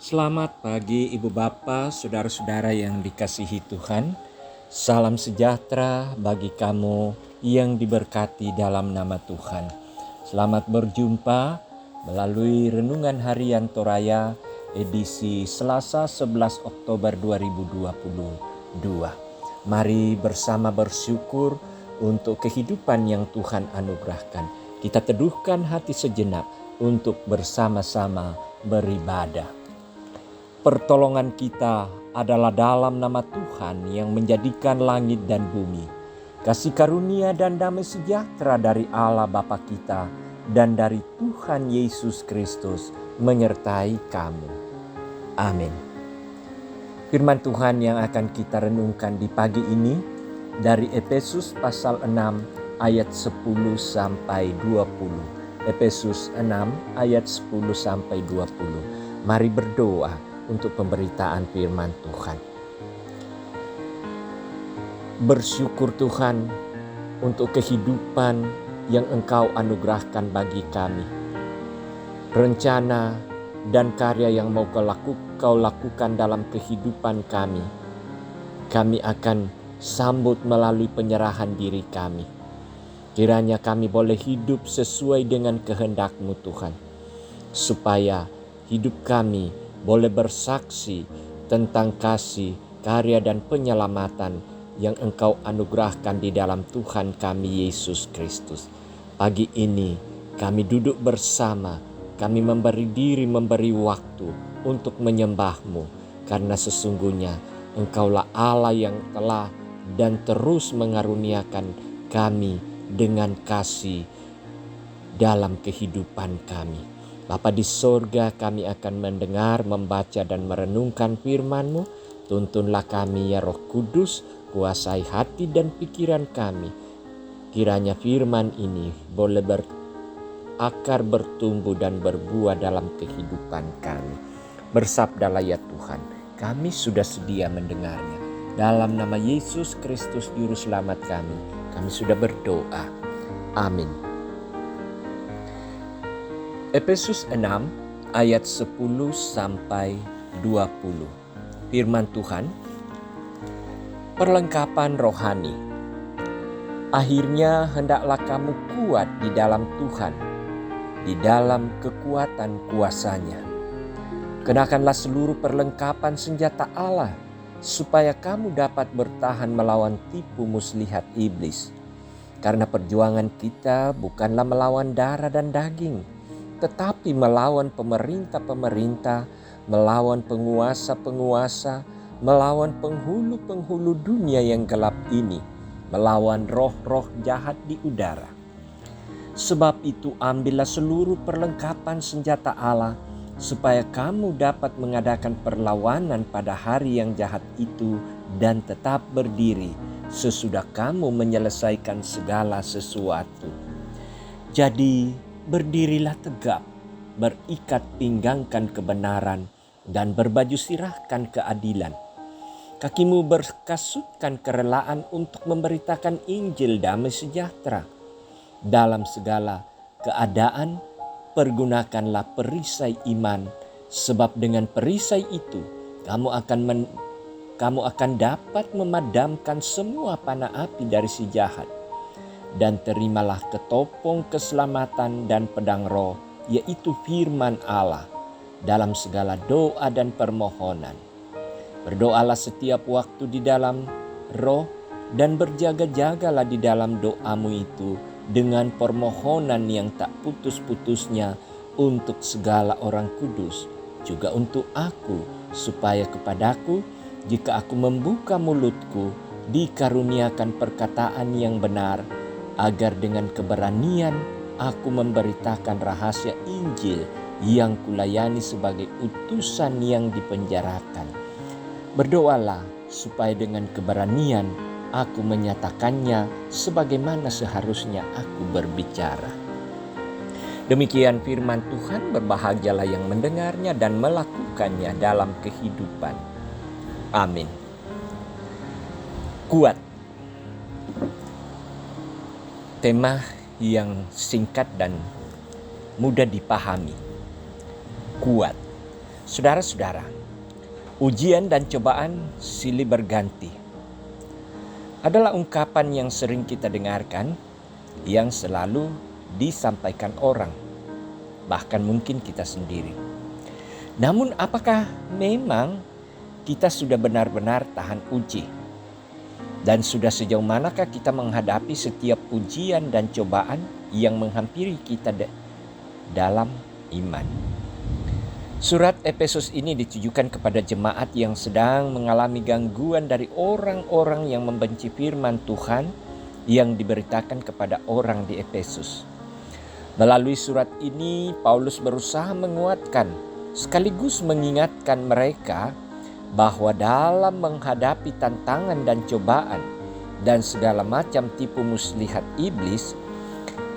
Selamat pagi Ibu Bapa, saudara-saudara yang dikasihi Tuhan. Salam sejahtera bagi kamu yang diberkati dalam nama Tuhan. Selamat berjumpa melalui Renungan Harian Toraya edisi Selasa 11 Oktober 2022. Mari bersama bersyukur untuk kehidupan yang Tuhan anugerahkan. Kita teduhkan hati sejenak untuk bersama-sama beribadah. Pertolongan kita adalah dalam nama Tuhan yang menjadikan langit dan bumi. Kasih karunia dan damai sejahtera dari Allah Bapa kita dan dari Tuhan Yesus Kristus menyertai kamu. Amin. Firman Tuhan yang akan kita renungkan di pagi ini dari Efesus pasal 6 ayat 10 sampai 20. Efesus 6 ayat 10 sampai 20. Mari berdoa untuk pemberitaan firman Tuhan. Bersyukur Tuhan untuk kehidupan yang Engkau anugerahkan bagi kami. Rencana dan karya yang mau Kau lakukan dalam kehidupan kami. Kami akan sambut melalui penyerahan diri kami. Kiranya kami boleh hidup sesuai dengan kehendak-Mu Tuhan. Supaya hidup kami boleh bersaksi tentang kasih, karya dan penyelamatan yang Engkau anugerahkan di dalam Tuhan kami Yesus Kristus. Pagi ini kami duduk bersama, kami memberi waktu untuk menyembah-Mu, karena sesungguhnya Engkaulah Allah yang telah dan terus mengaruniakan kami dengan kasih dalam kehidupan kami. Bapa di sorga, kami akan mendengar, membaca dan merenungkan firman-Mu. Tuntunlah kami ya Roh Kudus, kuasai hati dan pikiran kami. Kiranya firman ini boleh berakar, bertumbuh dan berbuah dalam kehidupan kami. Bersabdalah ya Tuhan, kami sudah sedia mendengarnya. Dalam nama Yesus Kristus Juru Selamat kami sudah berdoa. Amin. Efesus 6 ayat 10 sampai 20. Firman Tuhan, perlengkapan rohani. Akhirnya hendaklah kamu kuat di dalam Tuhan, di dalam kekuatan kuasa-Nya. Kenakanlah seluruh perlengkapan senjata Allah, supaya kamu dapat bertahan melawan tipu muslihat iblis. Karena perjuangan kita bukanlah melawan darah dan daging, tetapi melawan pemerintah-pemerintah, melawan penguasa-penguasa, melawan penghulu-penghulu dunia yang gelap ini, melawan roh-roh jahat di udara. Sebab itu ambillah seluruh perlengkapan senjata Allah, supaya kamu dapat mengadakan perlawanan pada hari yang jahat itu dan tetap berdiri sesudah kamu menyelesaikan segala sesuatu. Jadi, berdirilah tegap, berikat pinggangkan kebenaran, dan berbaju sirahkan keadilan. Kakimu berkasutkan kerelaan untuk memberitakan Injil damai sejahtera. Dalam segala keadaan, pergunakanlah perisai iman, sebab dengan perisai itu kamu akan dapat memadamkan semua panah api dari si jahat. Dan terimalah ketopong keselamatan dan pedang roh, yaitu firman Allah, dalam segala doa dan permohonan. Berdoalah setiap waktu di dalam roh, dan berjaga-jagalah di dalam doamu itu dengan permohonan yang tak putus-putusnya untuk segala orang kudus, juga untuk aku, supaya kepadaku, jika aku membuka mulutku, dikaruniakan perkataan yang benar, agar dengan keberanian aku memberitakan rahasia Injil yang kulayani sebagai utusan yang dipenjarakan. Berdoalah supaya dengan keberanian aku menyatakannya sebagaimana seharusnya aku berbicara. Demikian firman Tuhan, berbahagialah yang mendengarnya dan melakukannya dalam kehidupan. Amin. Kuat. Tema yang singkat dan mudah dipahami. Kuat. Saudara-saudara, ujian dan cobaan silih berganti adalah ungkapan yang sering kita dengarkan, yang selalu disampaikan orang, bahkan mungkin kita sendiri. Namun apakah memang kita sudah benar-benar tahan uji? Dan sudah sejauh manakah kita menghadapi setiap ujian dan cobaan yang menghampiri kita dalam iman? Surat Efesus ini ditujukan kepada jemaat yang sedang mengalami gangguan dari orang-orang yang membenci firman Tuhan yang diberitakan kepada orang di Efesus. Melalui surat ini, Paulus berusaha menguatkan sekaligus mengingatkan mereka bahwa dalam menghadapi tantangan dan cobaan dan segala macam tipu muslihat iblis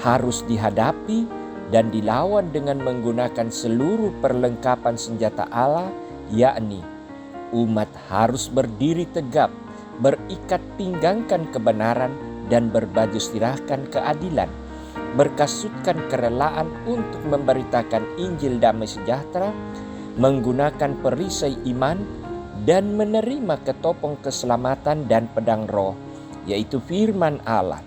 harus dihadapi dan dilawan dengan menggunakan seluruh perlengkapan senjata Allah, yakni umat harus berdiri tegap, berikat pinggangkan kebenaran dan berbaju sirahkan keadilan, berkasutkan kerelaan untuk memberitakan Injil damai sejahtera, menggunakan perisai iman dan menerima ketopong keselamatan dan pedang roh, yaitu firman Allah.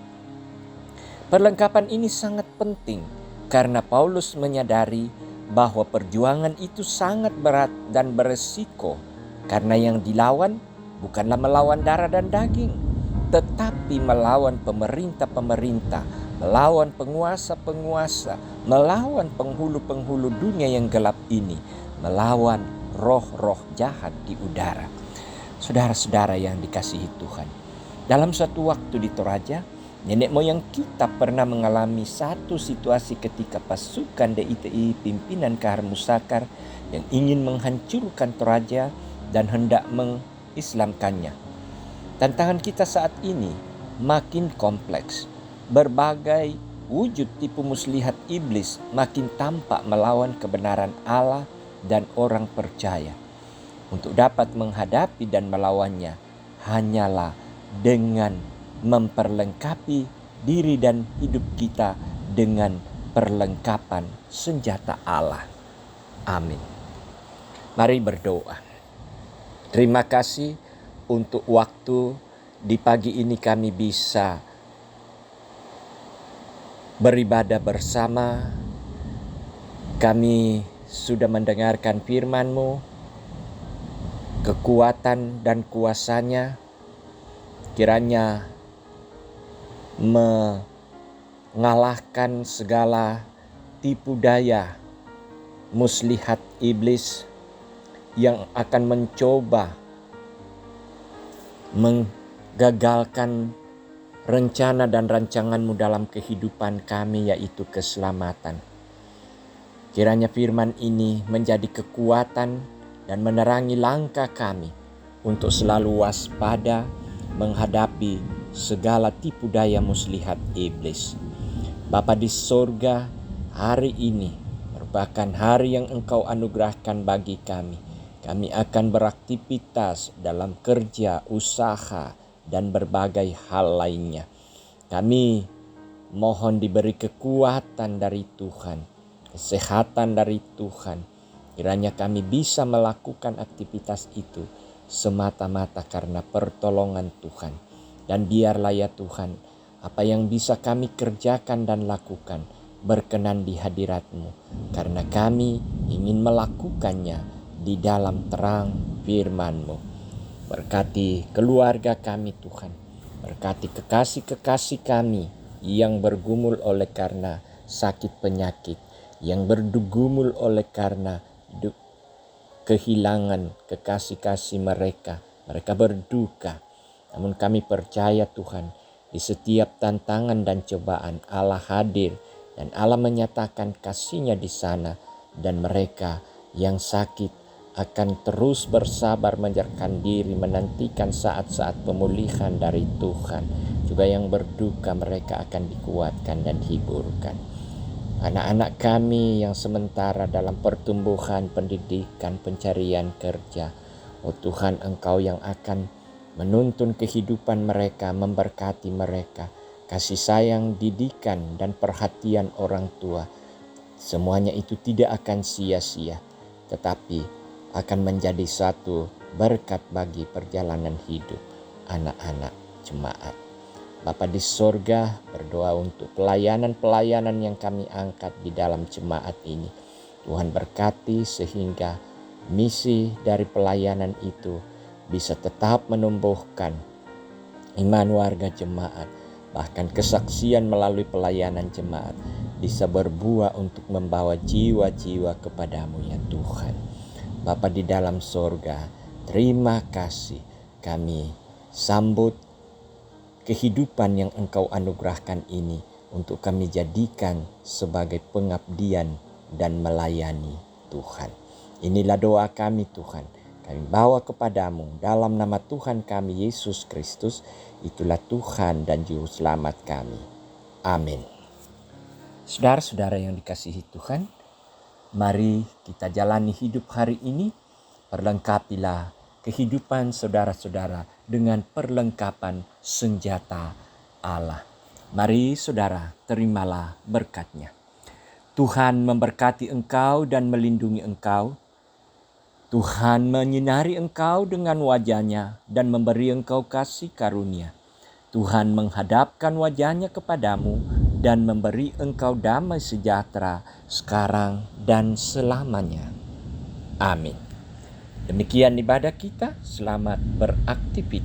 Perlengkapan ini sangat penting karena Paulus menyadari bahwa perjuangan itu sangat berat dan beresiko, karena yang dilawan bukanlah melawan darah dan daging, tetapi melawan pemerintah-pemerintah, melawan penguasa-penguasa, melawan penghulu-penghulu dunia yang gelap ini, melawan roh-roh jahat di udara. Saudara-saudara yang dikasihi Tuhan, dalam suatu waktu di Toraja, nenek moyang kita pernah mengalami satu situasi ketika pasukan DITI pimpinan Kahar Musakar yang ingin menghancurkan Toraja dan hendak mengislamkannya. Tantangan kita saat ini makin kompleks. Berbagai wujud tipu muslihat iblis makin tampak melawan kebenaran Allah dan orang percaya. Untuk dapat menghadapi dan melawannya hanyalah dengan memperlengkapi diri dan hidup kita dengan perlengkapan senjata Allah. Amin. Mari berdoa. Terima kasih untuk waktu di pagi ini kami bisa beribadah bersama. Kami sudah mendengarkan firman-Mu, kekuatan dan kuasa-Nya kiranya mengalahkan segala tipu daya muslihat iblis yang akan mencoba menggagalkan rencana dan rancangan-Mu dalam kehidupan kami, yaitu keselamatan. Kiranya firman ini menjadi kekuatan dan menerangi langkah kami untuk selalu waspada menghadapi segala tipu daya muslihat iblis. Bapa di sorga, hari ini merupakan hari yang Engkau anugerahkan bagi kami. Kami akan beraktivitas dalam kerja, usaha, dan berbagai hal lainnya. Kami mohon diberi kekuatan dari Tuhan, kesehatan dari Tuhan. Kiranya kami bisa melakukan aktivitas itu semata-mata karena pertolongan Tuhan. Dan biarlah ya Tuhan, apa yang bisa kami kerjakan dan lakukan berkenan di hadirat-Mu, karena kami ingin melakukannya di dalam terang firman-Mu. Berkati keluarga kami Tuhan, berkati kekasih-kekasih kami yang bergumul oleh karena sakit penyakit, yang bergumul oleh karena kehilangan kekasih-kasih mereka. Mereka berduka. Namun kami percaya Tuhan, di setiap tantangan dan cobaan Allah hadir dan Allah menyatakan kasih-Nya di sana, dan mereka yang sakit akan terus bersabar menyerahkan diri menantikan saat-saat pemulihan dari Tuhan. Juga yang berduka mereka akan dikuatkan dan dihiburkan. Anak-anak kami yang sementara dalam pertumbuhan, pendidikan, pencarian kerja, oh Tuhan, Engkau yang akan menuntun kehidupan mereka, memberkati mereka, kasih sayang, didikan, dan perhatian orang tua. Semuanya itu tidak akan sia-sia, tetapi akan menjadi satu berkat bagi perjalanan hidup anak-anak jemaat. Bapa di sorga, berdoa untuk pelayanan-pelayanan yang kami angkat di dalam jemaat ini. Tuhan berkati sehingga misi dari pelayanan itu bisa tetap menumbuhkan iman warga jemaat. Bahkan kesaksian melalui pelayanan jemaat bisa berbuah untuk membawa jiwa-jiwa kepadamu ya Tuhan. Bapa di dalam sorga, terima kasih, kami sambut kehidupan yang Engkau anugerahkan ini untuk kami jadikan sebagai pengabdian dan melayani Tuhan. Inilah doa kami Tuhan. Kami bawa kepadamu dalam nama Tuhan kami Yesus Kristus. Itulah Tuhan dan Juru Selamat kami. Amin. Saudara-saudara yang dikasihi Tuhan, mari kita jalani hidup hari ini. Perlengkapilah kehidupan saudara-saudara dengan perlengkapan senjata Allah. Mari saudara, terimalah berkat-Nya. Tuhan memberkati engkau dan melindungi engkau. Tuhan menyinari engkau dengan wajah-Nya dan memberi engkau kasih karunia. Tuhan menghadapkan wajah-Nya kepadamu dan memberi engkau damai sejahtera sekarang dan selamanya. Amin. Demikian ibadah kita. Selamat beraktivitas.